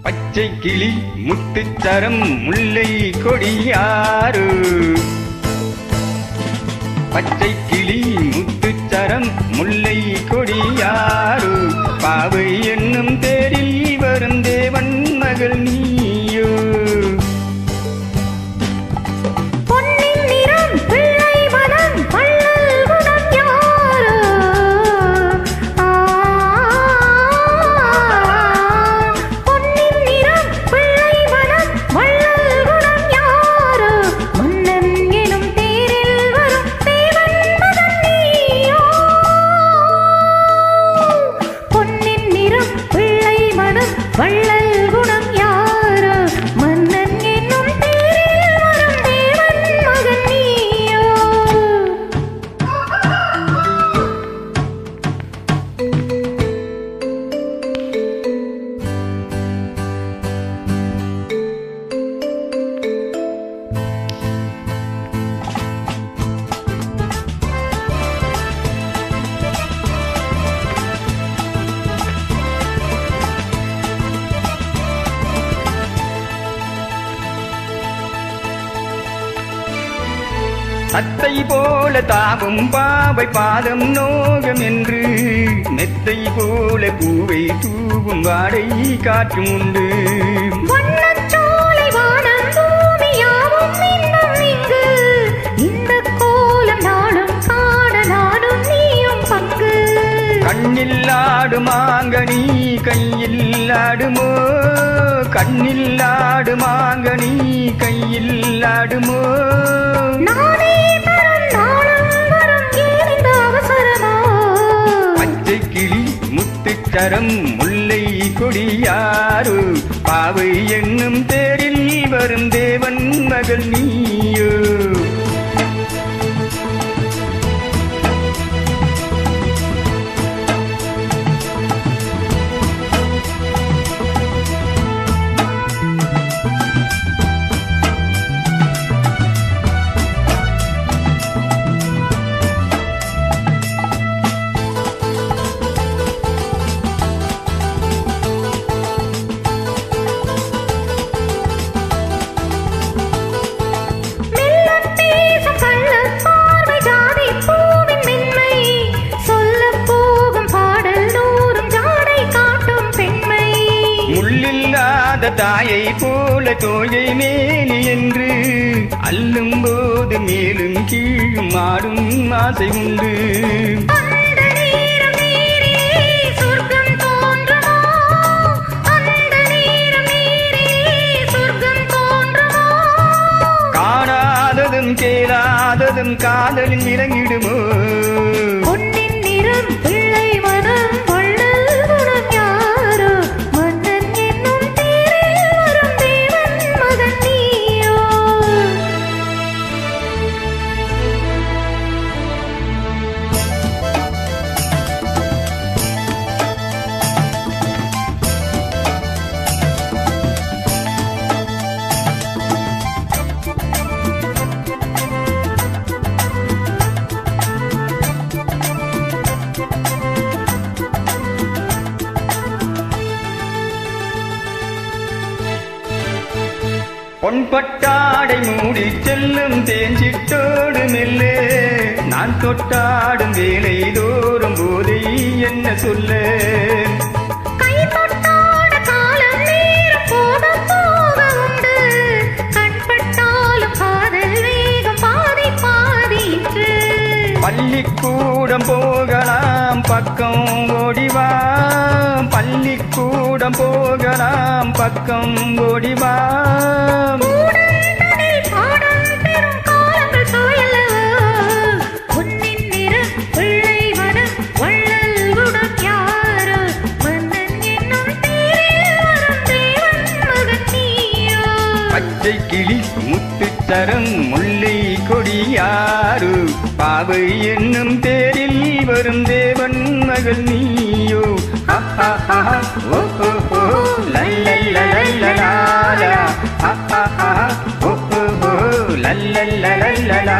பச்சை கிளி முத்துச்சரம் முல்லை கொடியாறு பச்சை கிளி முத்துச்சரம் முல்லை கொடியாறு பாவை என்னும் தேரில் வரும் தேவன் மகள் நீயோ வள்ளல் குணம் யாரோ மன்னன் என்னும் தேரில் வரும் தேவன் மகன் நீயோ அத்தை போல தாவும் பாவை பாதம் நோகம் என்று மெத்தை போல பூவை தூவும் வாடை காற்றும் உண்டு வண்ணச்சோலை வானம் பூமியாவும் இன்னும் இங்கு இந்த கோலம் நாளும் காண நாடும் நீயும் பங்கு கண்ணில் ஆடுமாங்கனி கையில் ஆடுமோ கண்ணில் ஆடுமாங்கனி கையில் ஆடுமோ நானே தரும் நாளும் வரும் ஏன் இந்த அவசரமோ பச்சை கிளி முத்துச்சரம் முல்லை கொடியாறு பாவை என்னும் தேரில் வரும் தேவன் மகள் நீயோ தாயை போல தோழை மேலி என்று அள்ளும் போது மேலும் கீழும் ஆடும் ஆசை உண்டு காணாததும் கேளாததும் காதலில் இறங்கிடுமோ பொன்னின் நிறம் பிள்ளை மனம் வள்ளல் குணம் யாரோ மன்னன் என்னும் தேரில் வரும் தேவன் மகன் நீயோ பொன்பட்டாடை மூடி செல்லும் தேஞ்சிட்டோடு மெல்லே நான் தொட்டாடும் வேலை தோறும் போதை என்ன சொல்ல கை தொட்டாட காலம் நேரம் போக போக உண்டு கண்பட்டாலும் காதல் வேகம் பாதி பாதி இன்று பள்ளிக்கூடம் போகலாம் பக்கம் ஓடிவா பள்ளிக்கூடம் போகலாம் பக்கம் ஓடிவா பச்சை கிளி முத்துச்சரம் முல்லை கொடியாறு பாவை என்னும் தேரில் வரும் தேவன் மகள் நீயோ லல்லல்லலல்லலா